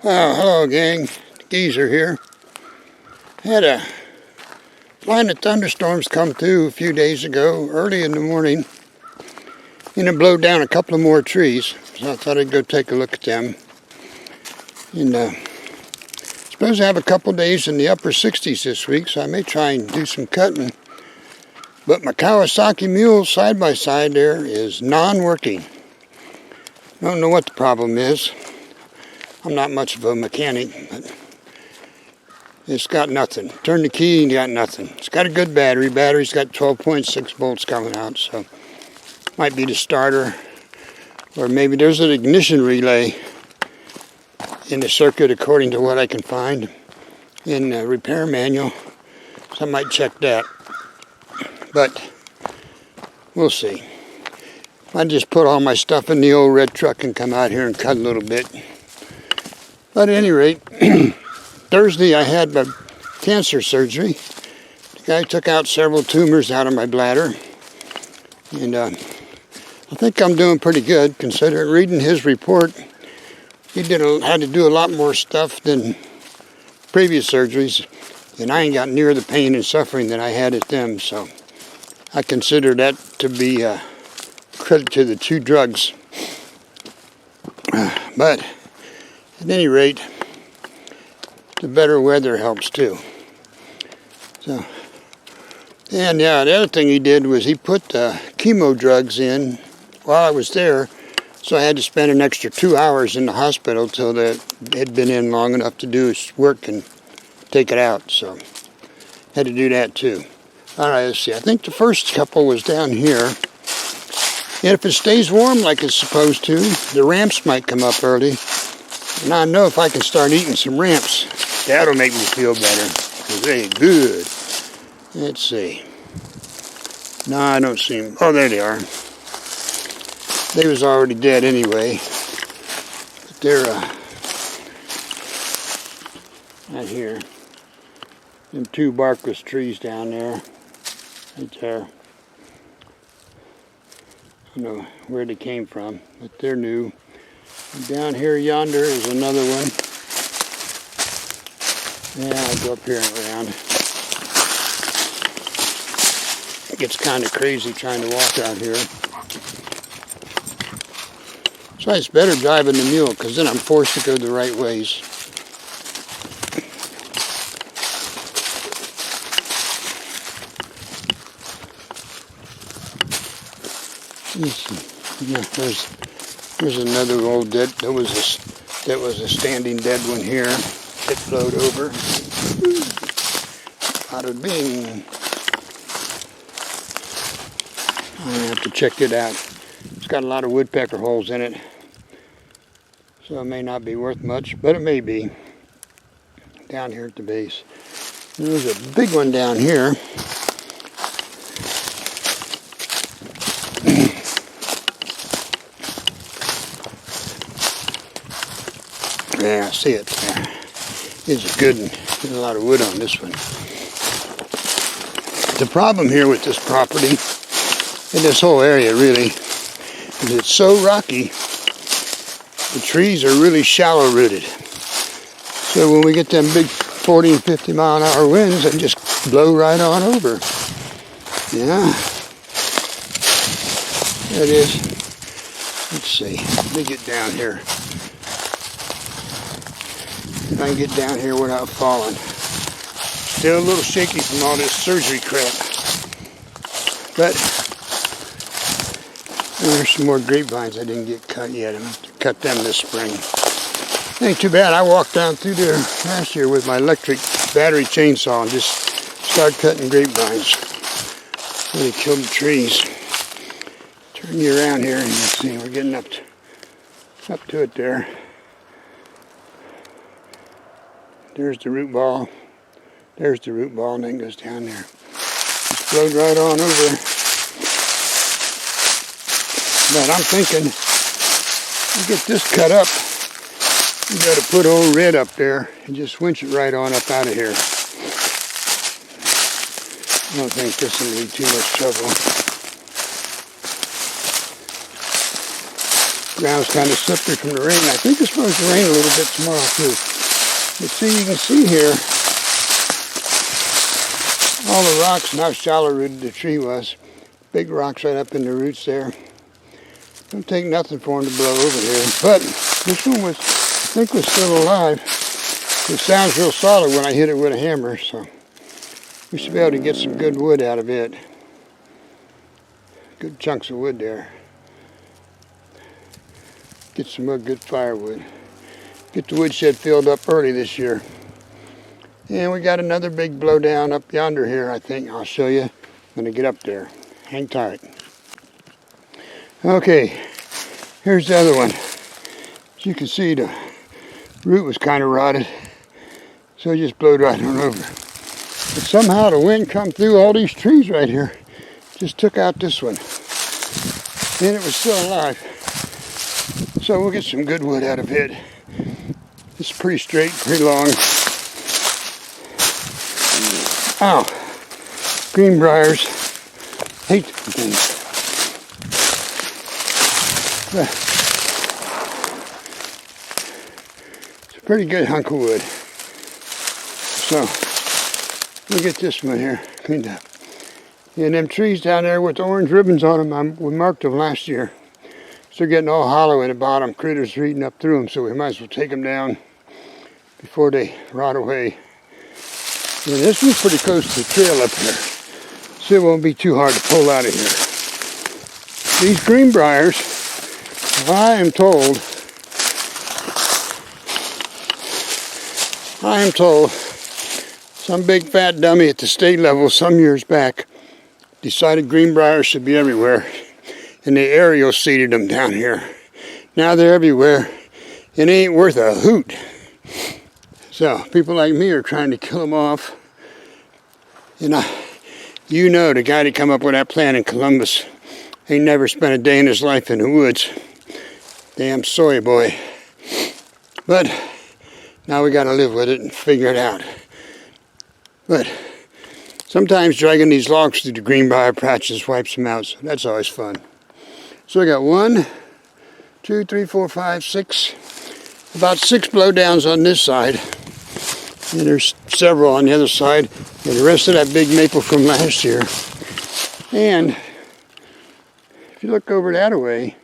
Oh, hello gang, Geezer here. Had a line of thunderstorms come through a few days ago, early in the morning, and it blew down a couple of more trees, so I thought I'd go take a look at them. And supposed to have a couple days in the upper 60s this week, so I may try and do some cutting. But my Kawasaki Mule side-by-side there is non-working. Don't know what the problem is. I'm not much of a mechanic, but it's got nothing. Turn the key and got nothing. It's got a good battery. Battery's got 12.6 volts coming out, so might be the starter. Or maybe there's an ignition relay in the circuit according to what I can find in the repair manual. So I might check that. But we'll see. I just put all my stuff in the old red truck and come out here and cut a little bit. But at any rate, Thursday I had my cancer surgery. The guy took out several tumors out of my bladder. And I think I'm doing pretty good, considering reading his report. He had to do a lot more stuff than previous surgeries. And I ain't got near the pain and suffering that I had at them. So I consider that to be a credit to the two drugs. But at any rate, the better weather helps too. So, and yeah, the other thing he did was he put chemo drugs in while I was there, so I had to spend an extra 2 hours in the hospital till that had been in long enough to do his work and take it out. So, had to do that too. All right, let's see. I think the first couple was down here. And if it stays warm like it's supposed to, the ramps might come up early. And I know if I can start eating some ramps, that'll make me feel better. Because they're good. Let's see. No, I don't see them. Oh, there they are. They was already dead anyway. But they're right here. Them two barkless trees down there. Right there. I don't know where they came from, but they're new. And down here yonder is another one. Yeah, I'll go up here and around. It gets kind of crazy trying to walk out here. So it's better driving the mule, because then I'm forced to go the right ways. Yeah, there's another old dead. That was a standing dead one here. It flowed over. Bada bing. I have to check it out. It's got a lot of woodpecker holes in it, so it may not be worth much, but it may be. Down here at the base. And there's a big one down here. Yeah, I see it. It's a good one. There's a lot of wood on this one. The problem here with this property, and this whole area really, is it's so rocky. The trees are really shallow rooted. So when we get them big 40 and 50 mile an hour winds, they just blow right on over. Yeah. There it is. Let's see. Let me get down here. If I can get down here without falling. Still a little shaky from all this surgery crap. But there's some more grapevines I didn't get cut yet. I'm going to cut them this spring. Ain't too bad. I walked down through there last year with my electric battery chainsaw and just started cutting grapevines. Really killed the trees. Turn you around here and you see we're getting up to it there. There's the root ball. There's the root ball, and then it goes down there. It's flowed right on over. But I'm thinking, you get this cut up, you got to put old red up there and just winch it right on up out of here. I don't think this will be too much trouble. Ground's kind of slippery from the rain. I think it's supposed to rain a little bit tomorrow too. But see, you can see here all the rocks and how shallow rooted the tree was. Big rocks right up in the roots there. Don't take nothing for them to blow over here. But this one was, I think, was still alive. It sounds real solid when I hit it with a hammer, so we should be able to get some good wood out of it. Good chunks of wood there. Get some good firewood. Get the woodshed filled up early this year. And we got another big blowdown up yonder here, I think. I'll show you when I get up there. Hang tight. Okay, here's the other one. As you can see, the root was kind of rotted, so it just blowed right on over. But somehow the wind come through all these trees right here. Just took out this one. And it was still alive. So we'll get some good wood out of it. It's pretty straight, pretty long. Ow. Greenbriers. Hate things. It's a pretty good hunk of wood. So, we'll get this one here cleaned up. And them trees down there with the orange ribbons on them, we marked them last year. So they're getting all hollow in the bottom. Critters are eating up through them, so we might as well take them down before they rot away. And this one's pretty close to the trail up here, so it won't be too hard to pull out of here. These greenbriers, I am told, some big fat dummy at the state level some years back decided greenbriers should be everywhere, and they aerial seeded them down here. Now they're everywhere, and they ain't worth a hoot. So people like me are trying to kill them off. And you know, the guy that come up with that plan in Columbus ain't never spent a day in his life in the woods. Damn soy boy. But now we got to live with it and figure it out. But sometimes dragging these logs through the greenbrier patches wipes them out, so that's always fun. So I got 1, 2, 3, 4, 5, 6, about 6 blowdowns on this side. And there's several on the other side, and the rest of that big maple from last year. And if you look over that way,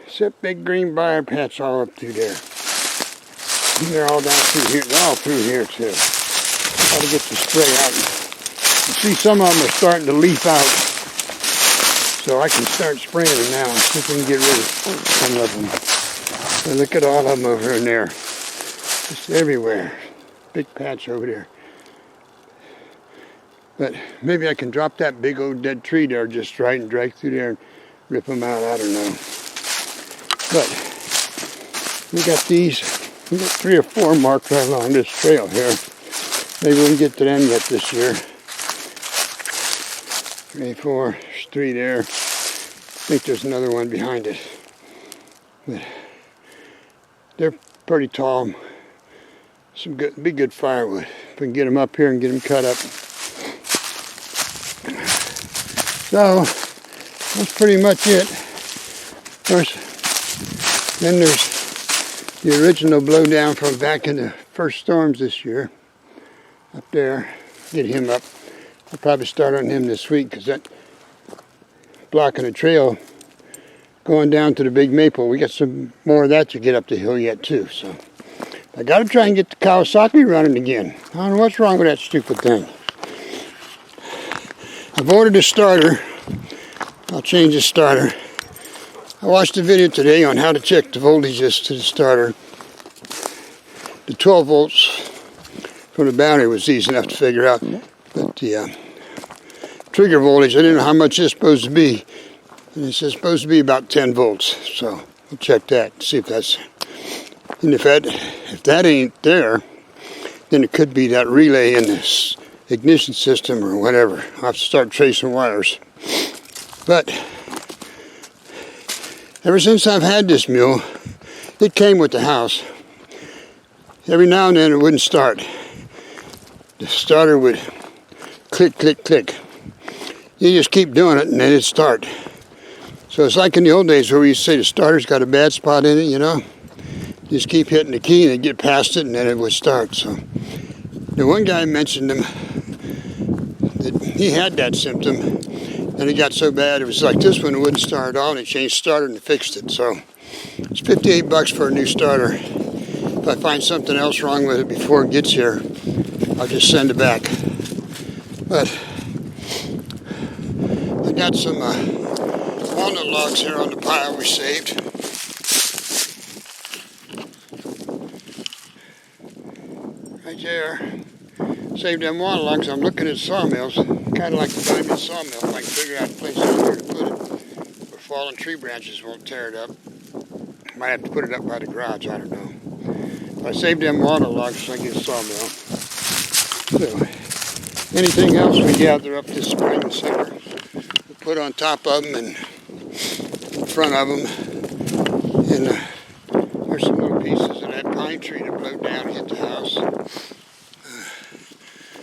it's that big greenbrier patch all up through there. And they're all down through here. They're all through here too. Got to get the spray out. You see, some of them are starting to leaf out, so I can start spraying them now and see if we can get rid of some of them. So look at all of them over in there, just everywhere. Big patch over there. But maybe I can drop that big old dead tree there just right and drag through there and rip them out. I don't know. But we got these. We got 3 or 4 marked right along this trail here. Maybe we can get to them yet this year. 3, 4. There's 3 there. I think there's another one behind it. But they're pretty tall. Some good, be good firewood. If we can get them up here and get them cut up. So that's pretty much it. Of course, then there's the original blowdown from back in the first storms this year. Up there, get him up. I'll probably start on him this week because that blocking the trail going down to the big maple. We got some more of that to get up the hill yet too. So I got to try and get the Kawasaki running again. I don't know what's wrong with that stupid thing. I've ordered a starter. I'll change the starter. I watched a video today on how to check the voltages to the starter. The 12 volts from the battery was easy enough to figure out. But the trigger voltage, I didn't know how much it's supposed to be. And it's supposed to be about 10 volts. So I'll check that, see if that's... And if that ain't there, then it could be that relay in this ignition system or whatever. I'll have to start tracing wires. But ever since I've had this mule, it came with the house. Every now and then it wouldn't start. The starter would click, click, click. You just keep doing it and then it'd start. So it's like in the old days where we used to say the starter's got a bad spot in it, you know. Just keep hitting the key and it'd get past it and then it would start. So the one guy mentioned him that he had that symptom and it got so bad it was like this one, it wouldn't start at all, and he changed starter and fixed it. So it's $58 for a new starter. If I find something else wrong with it before it gets here, I'll just send it back. But I got some walnut logs here on the pile we saved. Right there. Saved them walnut logs. I'm looking at sawmills. Kind of like the diamond sawmill. If I can figure out a place out here to put it where fallen tree branches won't tear it up. Might have to put it up by the garage. I don't know. I saved them walnut logs so I can get a sawmill. So, anything else we gather up this spring and summer, we put on top of them and in front of them. And there's some little pieces of that pine tree that blew down and hit the house.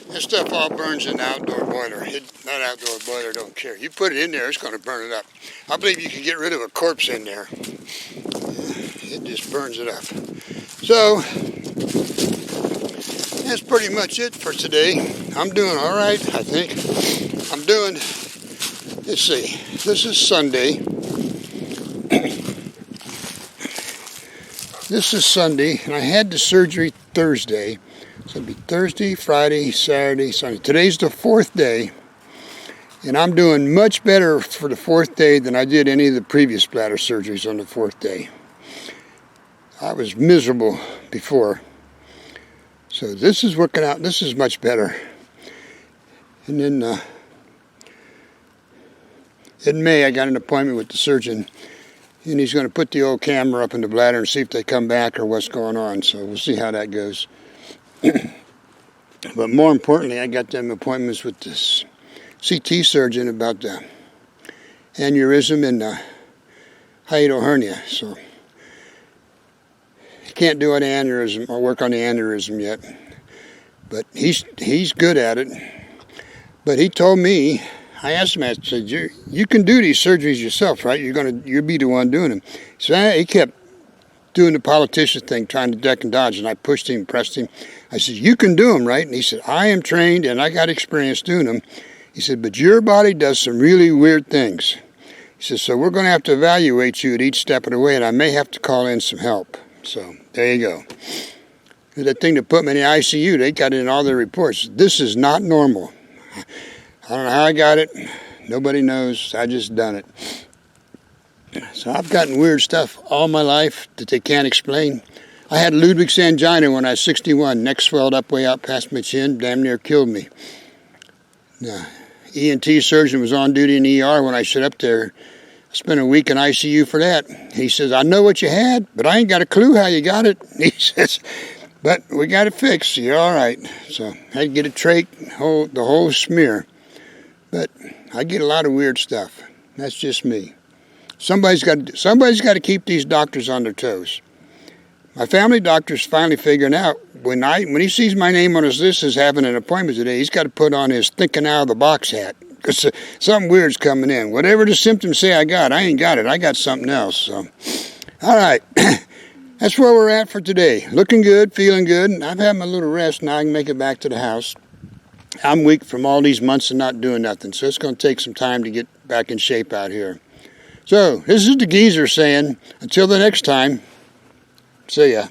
That stuff all burns in the outdoor boiler. That outdoor boiler don't care. You put it in there, it's going to burn it up. I believe you can get rid of a corpse in there. It just burns it up. So, that's pretty much it for today. I'm doing all right, I think. I'm doing, let's see, this is Sunday. This is Sunday, and I had the surgery Thursday. So it'll be Thursday, Friday, Saturday, Sunday. Today's the 4th day, and I'm doing much better for the 4th day than I did any of the previous bladder surgeries on the 4th day. I was miserable before. So this is working out. This is much better. And then in May, I got an appointment with the surgeon, and he's going to put the old camera up in the bladder and see if they come back or what's going on. So we'll see how that goes. But more importantly, I got them appointments with this CT surgeon about the aneurysm and the hiatal hernia. So he can't do an aneurysm or work on the aneurysm yet, but he's good at it. But he told me, I asked him, I said, you can do these surgeries yourself, right? You'll be the one doing them. So he kept doing the politician thing, trying to duck and dodge, and I pushed him, pressed him. I said, you can do them, right? And he said, I am trained and I got experience doing them. He said, but your body does some really weird things. He said, so we're going to have to evaluate you at each step of the way, and I may have to call in some help. So there you go. That thing that put me in the ICU, they got it in all their reports. This is not normal. I don't know how I got it. Nobody knows. I just done it. So I've gotten weird stuff all my life that they can't explain. I had Ludwig's angina when I was 61. Neck swelled up way out past my chin. Damn near killed me. The ENT surgeon was on duty in the ER when I showed up there. I spent a week in ICU for that. He says, I know what you had, but I ain't got a clue how you got it. He says, but we got it fixed. So you're all right. So I had to get a trach, the whole smear. But I get a lot of weird stuff. That's just me. Somebody's got to keep these doctors on their toes. My family doctor's finally figuring out when he sees my name on his list as having an appointment today, he's got to put on his thinking out of the box hat because something weird's coming in. Whatever the symptoms say I ain't got it. I got something else. So, all right, that's where we're at for today. Looking good, feeling good. I've had my little rest. Now I can make it back to the house. I'm weak from all these months of not doing nothing, so it's going to take some time to get back in shape out here. So, this is the geezer saying, until the next time, see ya.